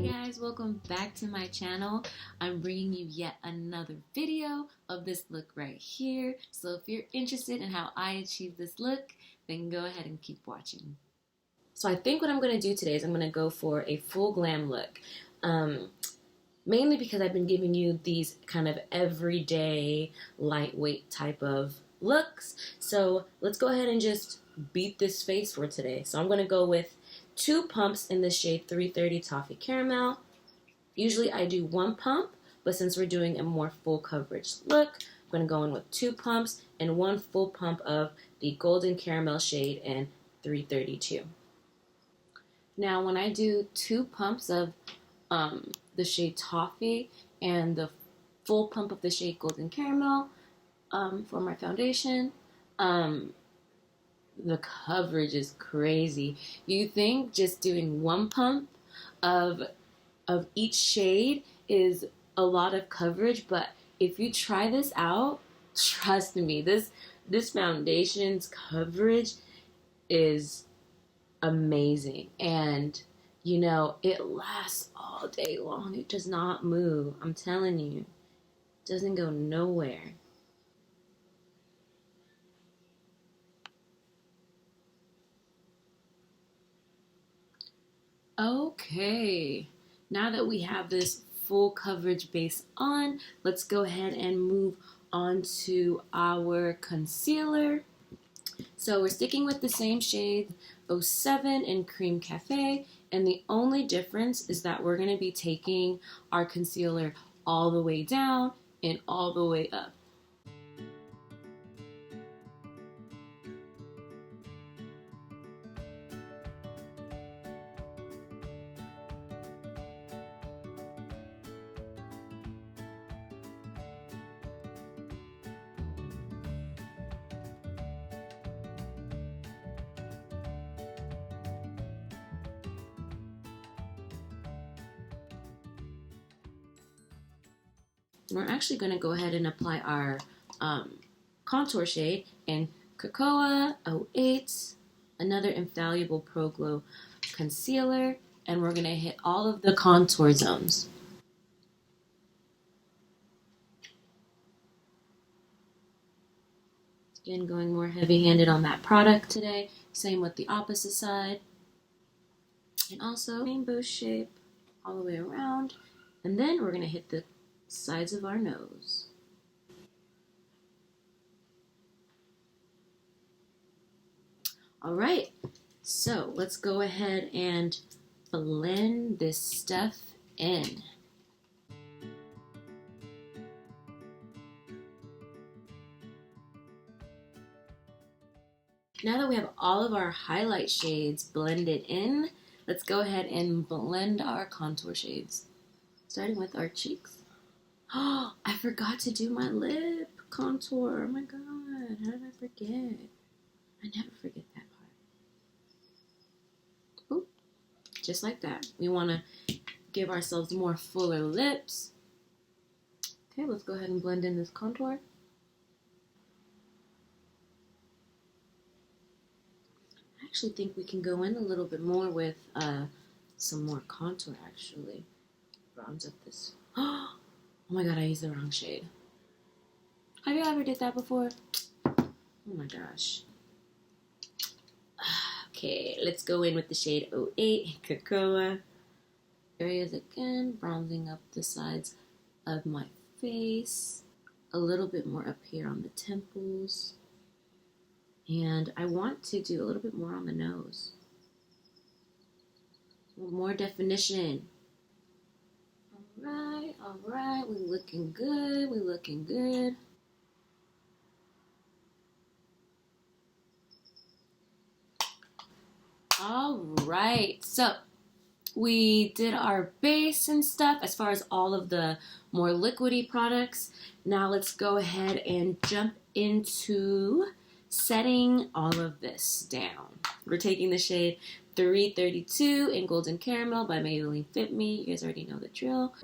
Hey guys, welcome back to my channel. I'm bringing you yet another video of this look right here. So if you're interested in how I achieve this look, then go ahead and keep watching. So I think what I'm going to do today is I'm going to go for a full glam look. Mainly because I've been giving you these kind of everyday, lightweight type of looks. So let's go ahead and just beat this face for today. So I'm going to go with 2 pumps in the shade 330 Toffee Caramel. Usually I do 1 pump, but since we're doing a more full coverage look, I'm going to go in with 2 pumps and 1 full pump of the Golden Caramel shade in 332. Now when I do 2 pumps of the shade Toffee and the full pump of the shade Golden Caramel for my foundation, the coverage is crazy. You think just doing 1 pump of each shade is a lot of coverage, but if you try this out, trust me, this foundation's coverage is amazing. And you know, it lasts all day long. It does not move. I'm telling you, it doesn't go nowhere. Okay, now that we have this full coverage base on, let's go ahead and move on to our concealer. So we're sticking with the same shade 07 in Cream Cafe, and the only difference is that we're going to be taking our concealer all the way down and all the way up. We're actually going to go ahead and apply our contour shade in Cocoa 08, another Infallible Pro Glow concealer, and we're going to hit all of the contour zones. Again, going more heavy-handed on that product today. Same with the opposite side. And also rainbow shape all the way around. And then we're going to hit the sides of our nose. All right, so let's go ahead and blend this stuff in. Now that we have all of our highlight shades blended in, let's go ahead and blend our contour shades, starting with our cheeks. Oh, I forgot to do my lip contour. Oh my god, how did I forget? I never forget that part. Oop, just like that. We want to give ourselves more fuller lips. Okay, let's go ahead and blend in this contour. I actually think we can go in a little bit more with some more contour, actually. Bronze up this. Oh my god, I used the wrong shade. Have you ever did that before? Oh my gosh. Okay, let's go in with the shade 08, Cocoa. Areas again, bronzing up the sides of my face. A little bit more up here on the temples. And I want to do a little bit more on the nose. More definition. All right, we're looking good, we're looking good. All right, so we did our base and stuff as far as all of the more liquidy products. Now let's go ahead and jump into setting all of this down. We're taking the shade 332 in Golden Caramel by Maybelline Fit Me. You guys already know the drill.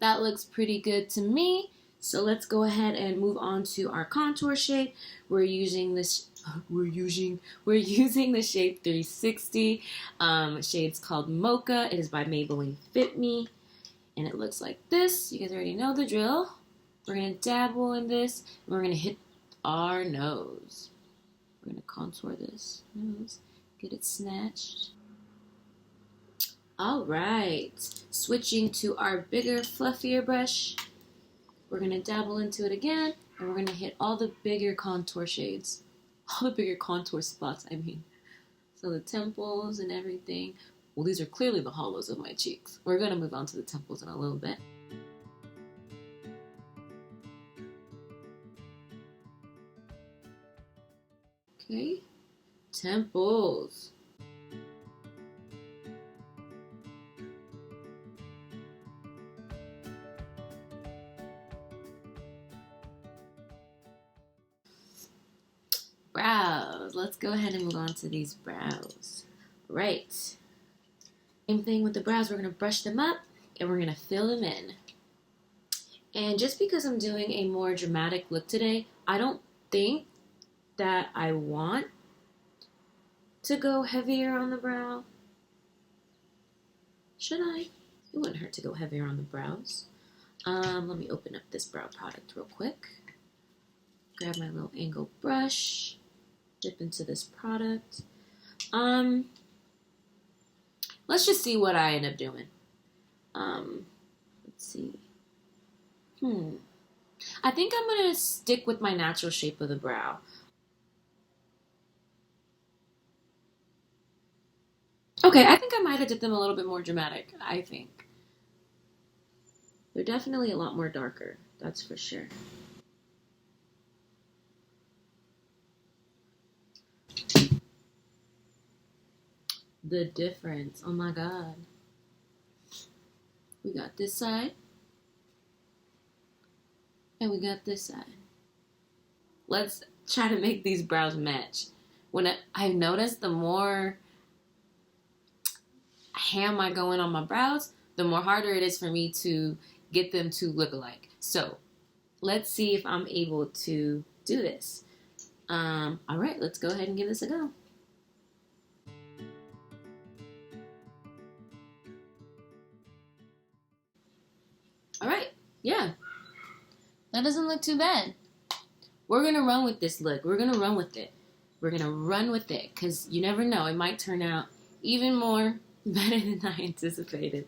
That looks pretty good to me. So let's go ahead and move on to our contour shade. We're using the shade 360. Shade's called Mocha. It is by Maybelline Fit Me, and it looks like this. You guys already know the drill. We're gonna dabble in this, and we're gonna hit our nose. We're gonna contour this nose, get it snatched. All right, switching to our bigger, fluffier brush. We're gonna dabble into it again, and we're gonna hit all the bigger contour shades. All the bigger contour spots, I mean. So the temples and everything. Well, these are clearly the hollows of my cheeks. We're gonna move on to the temples in a little bit. Okay, temples. Brows. Let's go ahead and move on to these brows. Right. Same thing with the brows. We're going to brush them up and we're going to fill them in. And just because I'm doing a more dramatic look today, I don't think that I want to go heavier on the brow. Should I? It wouldn't hurt to go heavier on the brows. Let me open up this brow product real quick. Grab my little angled brush. Dip into this product. Let's just see what I end up doing. Let's see. I think I'm gonna stick with my natural shape of the brow. Okay, I think I might have dipped them a little bit more dramatic, I think. They're definitely a lot more darker, that's for sure. The difference, oh my god. We got this side, and we got this side. Let's try to make these brows match. When I've noticed the more ham I go in on my brows, the more harder it is for me to get them to look alike. So let's see if I'm able to do this. All right, let's go ahead and give this a go. All right, yeah, that doesn't look too bad. We're gonna run with this look. We're gonna run with it. We're gonna run with it because you never know. It might turn out even more better than I anticipated.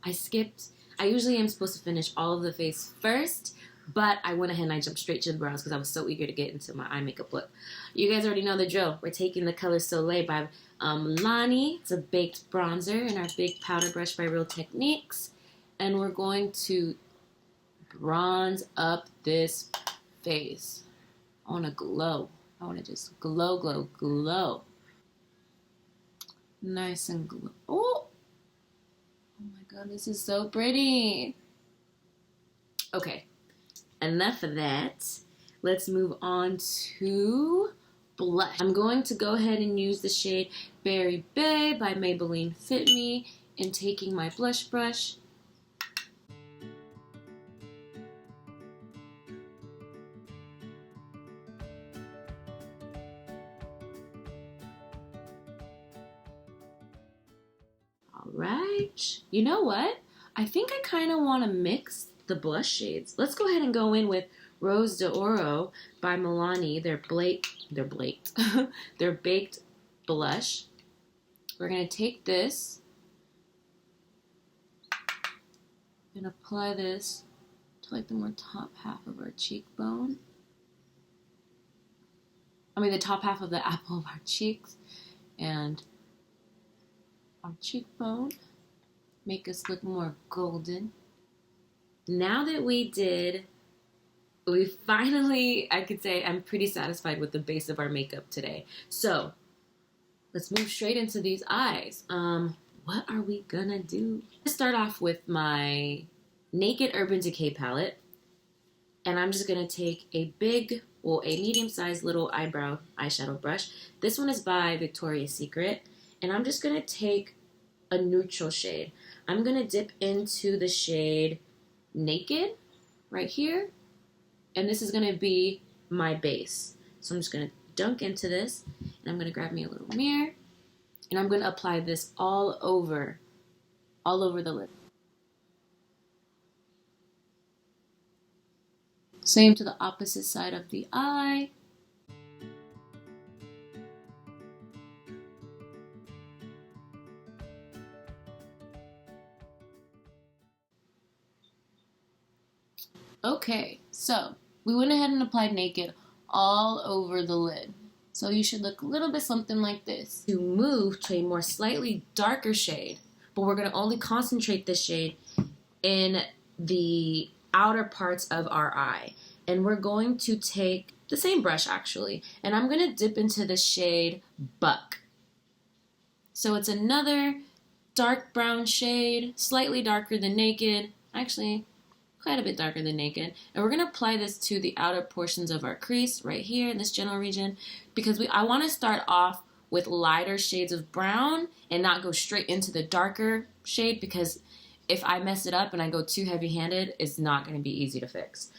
I skipped. I usually am supposed to finish all of the face first, but I went ahead and I jumped straight to the brows because I was so eager to get into my eye makeup look. You guys already know the drill. We're taking the color Soleil by Milani. It's a baked bronzer in our big powder brush by Real Techniques. And we're going to bronze up this face. I want to glow. I want to just glow, glow, glow. Nice and glow. Oh my god, this is so pretty. Okay, enough of that. Let's move on to blush. I'm going to go ahead and use the shade Baie by Maybelline Fit Me and taking my blush brush. Alright, you know what? I think I kind of want to mix the blush shades. Let's go ahead and go in with Rose d'Oro by Milani. They're baked blush. We're going to take this and apply this to like the more top half of our cheekbone. The top half of the apple of our cheeks and our cheekbone, make us look more golden. Now that we finally, I could say I'm pretty satisfied with the base of our makeup today. So let's move straight into these eyes. What are we gonna do? Let's start off with my Naked Urban Decay palette. And I'm just gonna take a medium-sized little eyeshadow brush. This one is by Victoria's Secret. And I'm just going to take a neutral shade. I'm going to dip into the shade Naked right here, and this is going to be my base. So I'm just going to dunk into this, and I'm going to grab me a little mirror, and I'm going to apply this all over the lid. Same to the opposite side of the eye. Okay, so we went ahead and applied Naked all over the lid. So you should look a little bit something like this. To move to a more slightly darker shade, but we're going to only concentrate this shade in the outer parts of our eye. And we're going to take the same brush actually, and I'm going to dip into the shade Buck. So it's another dark brown shade, slightly darker than Naked. Actually, quite a bit darker than Naked. And we're going to apply this to the outer portions of our crease right here in this general region, because I want to start off with lighter shades of brown and not go straight into the darker shade, because if I mess it up and I go too heavy-handed, it's not going to be easy to fix.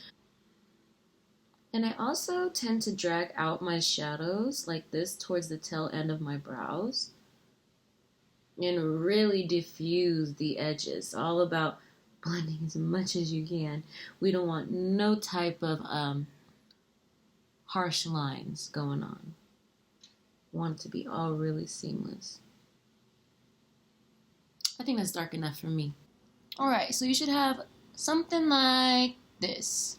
And I also tend to drag out my shadows like this towards the tail end of my brows and really diffuse the edges. All about blending as much as you can. We don't want no type of harsh lines going on. Want it to be all really seamless. I think that's dark enough for me. Alright, so you should have something like this.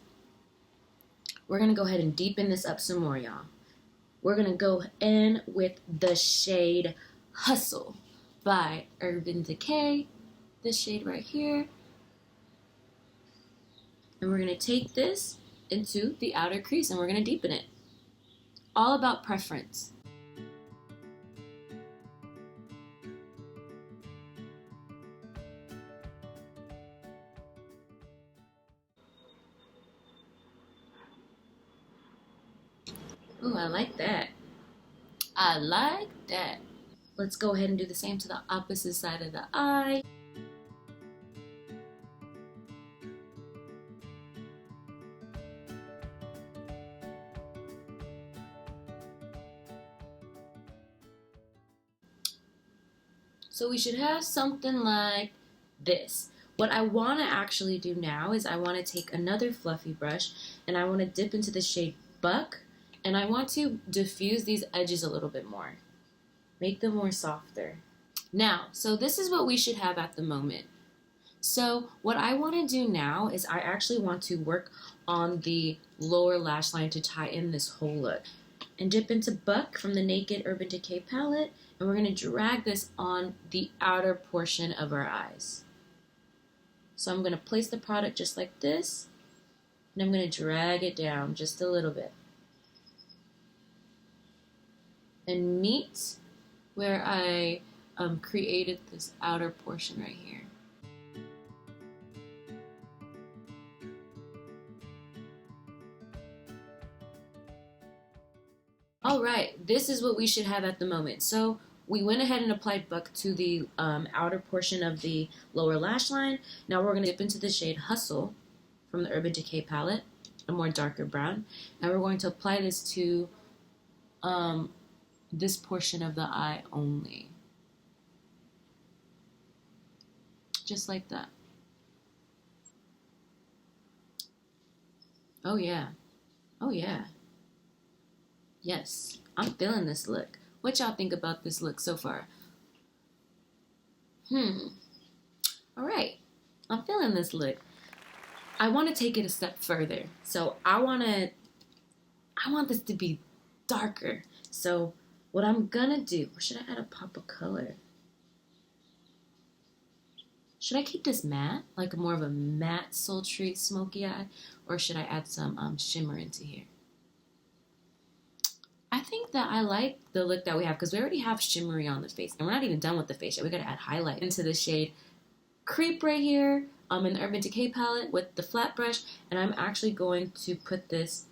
We're going to go ahead and deepen this up some more, y'all. We're going to go in with the shade Hustle by Urban Decay. This shade right here. And we're going to take this into the outer crease and we're going to deepen it. All about preference. Ooh, I like that. I like that. Let's go ahead and do the same to the opposite side of the eye. So we should have something like this. What I want to actually do now is I want to take another fluffy brush and I want to dip into the shade Buck, and I want to diffuse these edges a little bit more. Make them more softer. Now, so this is what we should have at the moment. So what I want to do now is I actually want to work on the lower lash line to tie in this whole look. And dip into Buck from the Naked Urban Decay palette, and we're going to drag this on the outer portion of our eyes. So I'm going to place the product just like this, and I'm going to drag it down just a little bit. And meet where I created this outer portion right here. Alright, this is what we should have at the moment. So we went ahead and applied Buck to the outer portion of the lower lash line. Now we're going to dip into the shade Hustle from the Urban Decay palette, a more darker brown. And we're going to apply this to this portion of the eye only. Just like that. Oh yeah. Oh yeah. Yes, I'm feeling this look. What y'all think about this look so far? Alright, I'm feeling this look. I want to take it a step further. So I want this to be darker. So what I'm gonna do, or should I add a pop of color? Should I keep this matte, like more of a matte, sultry, smoky eye? Or should I add some shimmer into here? I think that I like the look that we have because we already have shimmery on the face. And we're not even done with the face yet. We gotta add highlight into the shade Creep right here in the Urban Decay palette with the flat brush. And I'm actually going to put this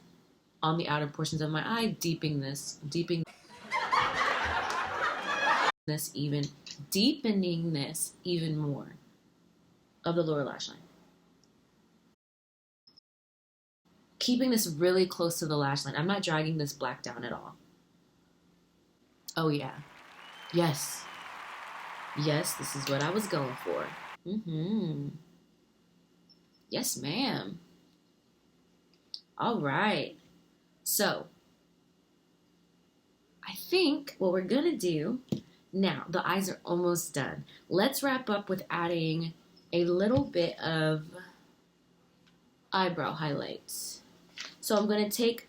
on the outer portions of my eye, deepening this even deepening this even more of the lower lash line. Keeping this really close to the lash line. I'm not dragging this black down at all. Oh yeah. Yes. Yes, this is what I was going for. Yes, ma'am. All right. So, I think what we're gonna do now, the eyes are almost done. Let's wrap up with adding a little bit of eyebrow highlights. So I'm gonna take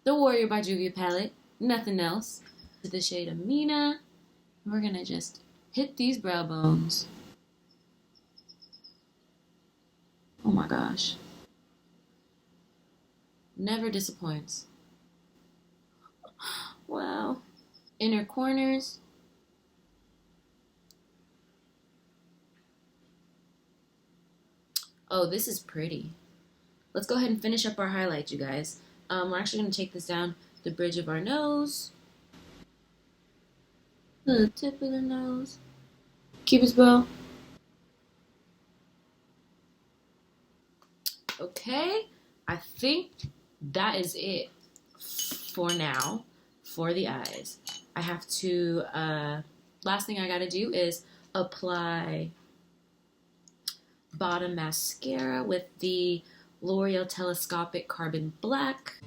the Warrior by Juvia palette, nothing else, to the shade Amina. We're gonna just hit these brow bones. Oh my gosh. Never disappoints. Wow. Inner corners. Oh, this is pretty. Let's go ahead and finish up our highlight, you guys. We're actually going to take this down the bridge of our nose. The tip of the nose. Cupid's bow. Okay, I think that is it for now for the eyes. I have to, last thing I gotta do is apply bottom mascara with the L'Oreal Telescopic Carbon Black.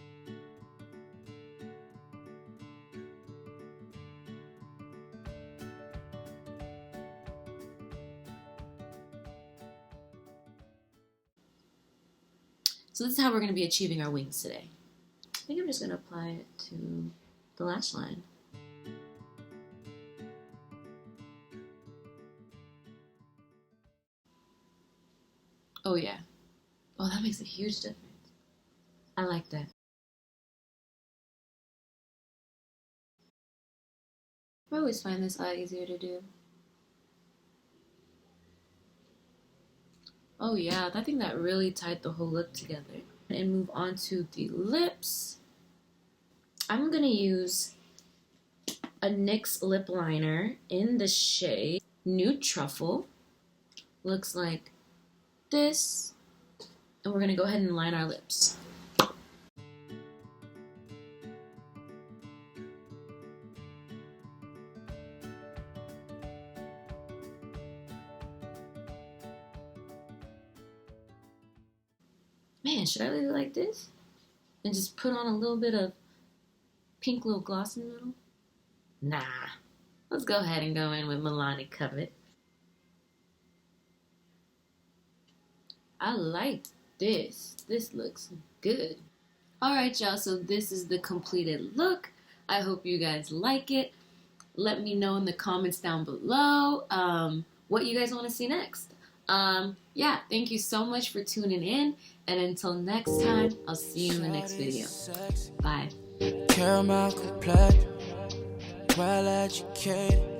So this is how we're going to be achieving our wings today. I think I'm just going to apply it to the lash line. Oh yeah. Oh, that makes a huge difference. I like that. I always find this eye easier to do. Oh yeah, I think that really tied the whole look together. And move on to the lips. I'm gonna use a NYX lip liner in the shade Nude Truffle. Looks like this. And we're gonna go ahead and line our lips. Man, should I leave it like this? And just put on a little bit of pink little gloss in the middle? Nah. Let's go ahead and go in with Milani Covet. I like this. This looks good. Alright, y'all, so this is the completed look. I hope you guys like it. Let me know in the comments down below what you guys want to see next. Yeah, thank you so much for tuning in, and until next time, I'll see you in the next video. Bye. Caramel complex, well educated.